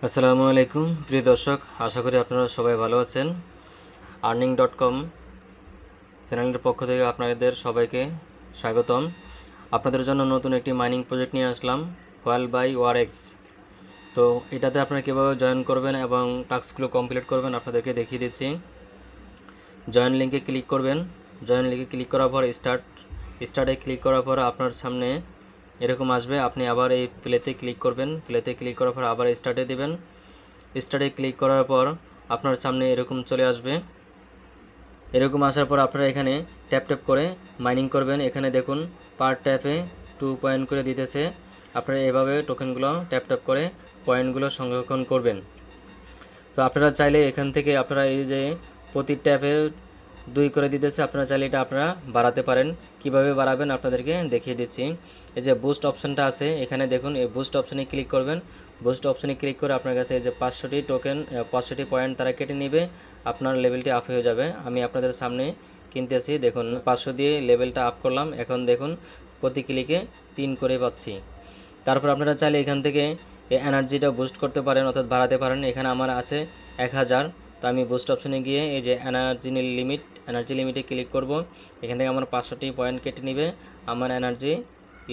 আসসালামু আলাইকুম প্রিয় দর্শক, আশা করি আপনারা সবাই ভালো আছেন। earning.com চ্যানেলের পক্ষ থেকে আপনাদের সবাইকে স্বাগতম। আপনাদের জন্য নতুন একটি মাইনিং প্রজেক্ট নিয়ে আসলাম, হোয়াইল বাই ওয়ারেক্স। তো এটাতে আপনারা কীভাবে জয়েন করবেন এবং টাস্কগুলো কমপ্লিট করবেন আপনাদেরকে দেখিয়ে দিচ্ছি। জয়েন লিঙ্কে ক্লিক করবেন। জয়েন লিঙ্কে ক্লিক করার পর স্টার্টে ক্লিক করার পর আপনার সামনে এরকম আসবে। আপনি আবার এই প্লেতে ক্লিক করবেন। প্লেতে ক্লিক করার পর আবার স্টার্টে দেবেন। স্টার্টে ক্লিক করার পর আপনার সামনে এরকম চলে আসবে। এরকম আসার পর আপনারা এখানে ট্যাপ করে মাইনিং করবেন। এখানে দেখুন পার ট্যাপে 2 পয়েন্ট করে দিতেছে। আপনারা এভাবে টোকেনগুলো ট্যাপ করে পয়েন্টগুলো সংরক্ষণ করবেন। তো আপনারা চাইলে এখান থেকে আপনারা এই যে প্রতি ট্যাপে 2 করে দিতেছে, আপনারা চাইলে এটা আপনারা বাড়াতে পারেন। কিভাবে বাড়াবেন আপনাদেরকে দেখিয়ে দিচ্ছি। এই যে বুস্ট অপশনটা আছে, এখানে দেখুন এই বুস্ট অপশনে ক্লিক করবেন। বুস্ট অপশনে ক্লিক করে আপনার কাছে এই যে 500টি টোকেন 500টি পয়েন্ট তারা কেটে নেবে, আপনার লেভেলটি আপ হয়ে যাবে। আমি আপনাদের সামনে কিনতেছি, দেখুন 500 দিয়ে লেভেলটা আপ করলাম। এখন দেখুন প্রতি ক্লিকে 3 করে পাচ্ছি। তারপর আপনারা চাইলে এখান থেকে এই এনার্জিটা বুস্ট করতে পারেন, অর্থাৎ বাড়াতে পারেন। এখানে আমার আছে 1000, তো আমি বুস্ট অপশনে গিয়ে এই যে এনার্জি লিমিটে ক্লিক করব। এখান থেকে আমার 500টি পয়েন্ট কেটে নেবে, আমার এনার্জি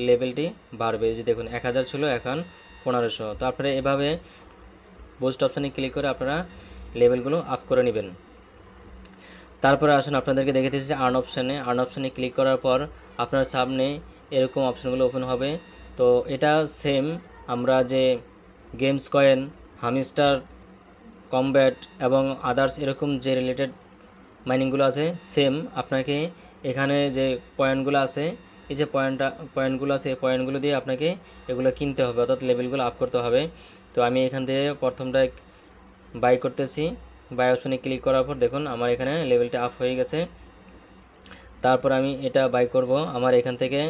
লেভেলটি বাড়বে। এই যে দেখুন 1000 ছিল, এখন 1500। তো আপনারা এভাবে বুস্ট অপশনে ক্লিক করে আপনারা লেভেলগুলো আপ করে নেবেন। তারপরে আসুন আপনাদেরকে দেখে দিচ্ছি আর্ন অপশনে ক্লিক করার পর আপনার সামনে এরকম অপশনগুলো ওপেন হবে। তো এটা সেম আমরা যে গেমস কয়েন, হামিস্টার, কমব্যাট এবং আদার্স এরকম যে রিলেটেড মাইনিংগুলো আছে, সেম আপনাকে এখানে যে পয়েন্টগুলো আছে, এই যে পয়েন্টগুলো আছে, এই পয়েন্টগুলো দিয়ে আপনাকে এগুলো কিনতে হবে, অর্থাৎ লেভেলগুলো আপ করতে হবে। তো আমি এখান থেকে প্রথমটায় বাই করতেছি। বাই অপশনে ক্লিক করার পর দেখুন আমার এখানে লেভেলটা আপ হয়ে গেছে। তারপর আমি এটা বাই করব। আমার এখান থেকে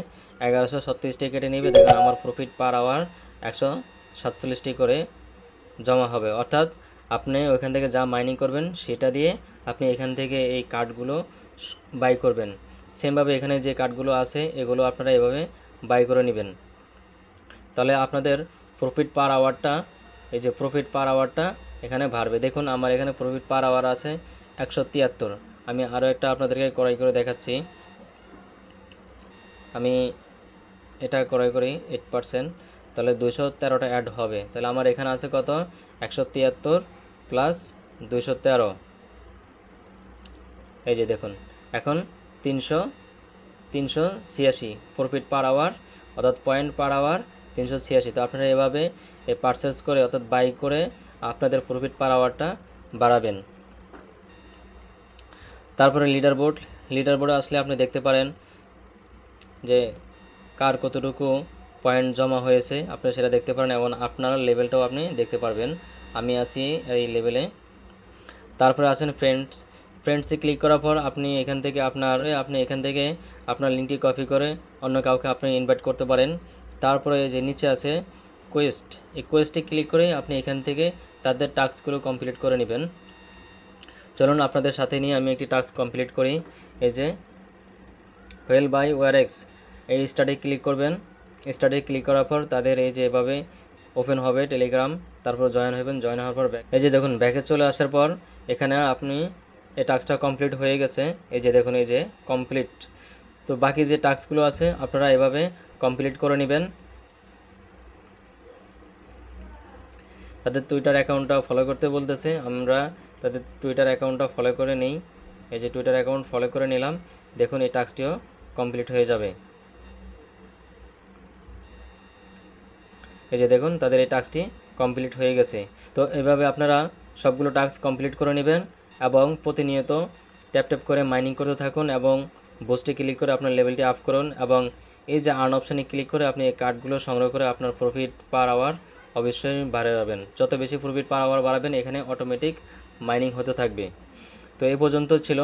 1136টি কেটে নেবে। দেখুন আমার প্রফিট পার আওয়ার 147টি করে জমা হবে। অর্থাৎ আপনি ওইখান থেকে যা মাইনিং করবেন সেটা দিয়ে আপনি এখান থেকে এই কার্ডগুলো বাই করবেন। সেমভাবে এখানে যে কার্ডগুলো আছে এগুলো আপনারা এভাবে বাই করে নেবেন। তাহলে আপনাদের প্রফিট পার আওয়ারটা এখানে বাড়বে। দেখুন আমার এখানে প্রফিট পার আওয়ার আছে 173। আমি আরও একটা আপনাদেরকে ক্রয় করে দেখাচ্ছি। আমি এটা ক্রয় করি 8%, তাহলে 213টা অ্যাড হবে। তাহলে আমার এখানে আছে কত? 173 প্লাস 213। এই যে দেখুন এখন 386 প্রফিট পার আওয়ার, অর্থাৎ পয়েন্ট পার আওয়ার 386। তো আপনারা এভাবে পারচেস করে অর্থাৎ বাই করে আপনাদের প্রফিট পার আওয়ারটা বাড়াবেন। তারপরে লিডারবোর্ডে আসলে আপনি দেখতে পারেন যে কার কতটুকু পয়েন্ট জমা হয়েছে, আপনি সেটা দেখতে পারেন এবং আপনার লেভেলটাও আপনি দেখতে পারবেন। আমি আছি এই লেভেলে। তারপরে আসেন ফ্রেন্ডসে ক্লিক করার পর আপনি এখান থেকে আপনার লিঙ্কটি কপি করে অন্য কাউকে আপনি ইনভাইট করতে পারেন। তারপরে যে নিচে আছে কোয়েস্ট, এই কোয়েস্টে ক্লিক করে আপনি এখান থেকে তাদের টাস্কগুলো কমপ্লিট করে নেবেন। চলুন আপনাদের সাথে নিয়ে আমি একটি টাস্ক কমপ্লিট করি। এই যে হোয়াইল বাই ওয়ারেক্স, এই স্টার্টে ক্লিক করবেন। স্টার্টে ক্লিক করার পর তাদের এই যে এভাবে ওপেন হবে টেলিগ্রাম, তারপর জয়েন হবেন। জয়েন হওয়ার পর এই যে দেখুন ব্যাকে চলে আসার পর এখানে আপনি এই টাস্কটা কমপ্লিট হয়ে গেছে। এই যে দেখুন এই যে কমপ্লিট। তো বাকি যে টাস্কগুলো আছে আপনারা এভাবে কমপ্লিট করে নেবেন। তাদের টুইটার অ্যাকাউন্টটা ফলো করতে বলতেছে, আমরা তাদের টুইটার অ্যাকাউন্টটা ফলো করে নিই। এই যে টুইটার অ্যাকাউন্ট ফলো করে নিলাম। দেখুন এই টাস্কটিও কমপ্লিট হয়ে যাবে। এই যে দেখুন তাদের এই টাস্কটি কমপ্লিট হয়ে গেছে। তো এভাবে আপনারা সবগুলো টাস্ক কমপ্লিট করে নেবেন এবং প্রতিনিয়ত ট্যাপ করে মাইনিং করতে থাকুন এবং বুস্টে ক্লিক করে আপনার লেভেলটি আপ করুন এবং এই যে আর্ন অপশানে ক্লিক করে আপনি এই কার্ডগুলো সংগ্রহ করে আপনার প্রফিট পার আওয়ার অবশ্যই বাড়াবেন। যত বেশি প্রফিট পার আওয়ার বাড়াবেন এখানে অটোমেটিক মাইনিং হতে থাকবে। তো এই পর্যন্ত ছিল।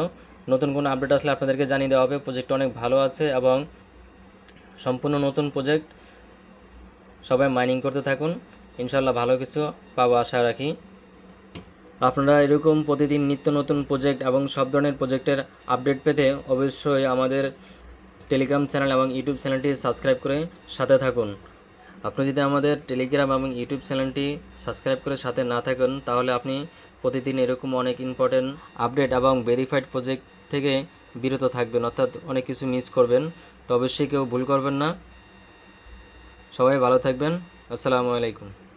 নতুন কোনো আপডেট আসলে আপনাদেরকে জানিয়ে দেওয়া হবে। প্রজেক্টটা অনেক ভালো আছে এবং সম্পূর্ণ নতুন প্রজেক্ট। সবাই মাইনিং করতে থাকুন, ইনশাল্লাহ ভালো কিছু পাবো আশা রাখি। আপনারা এরকম প্রতিদিন নিত্য নতুন প্রজেক্ট এবং সব ধরনের প্রজেক্টের আপডেট পেতে অবশ্যই আমাদের টেলিগ্রাম চ্যানেল এবং ইউটিউব চ্যানেলটি সাবস্ক্রাইব করে সাথে থাকুন। আপনি যদি আমাদের টেলিগ্রাম এবং ইউটিউব চ্যানেলটি সাবস্ক্রাইব করে সাথে না থাকেন, তাহলে আপনি প্রতিদিন এরকম অনেক ইম্পর্টেন্ট আপডেট এবং ভেরিফাইড প্রজেক্ট থেকে বিরত থাকবেন, অর্থাৎ অনেক কিছু মিস করবেন। তো অবশ্যই কেউ ভুল করবেন না। সবাই ভালো থাকবেন। আসসালামু আলাইকুম।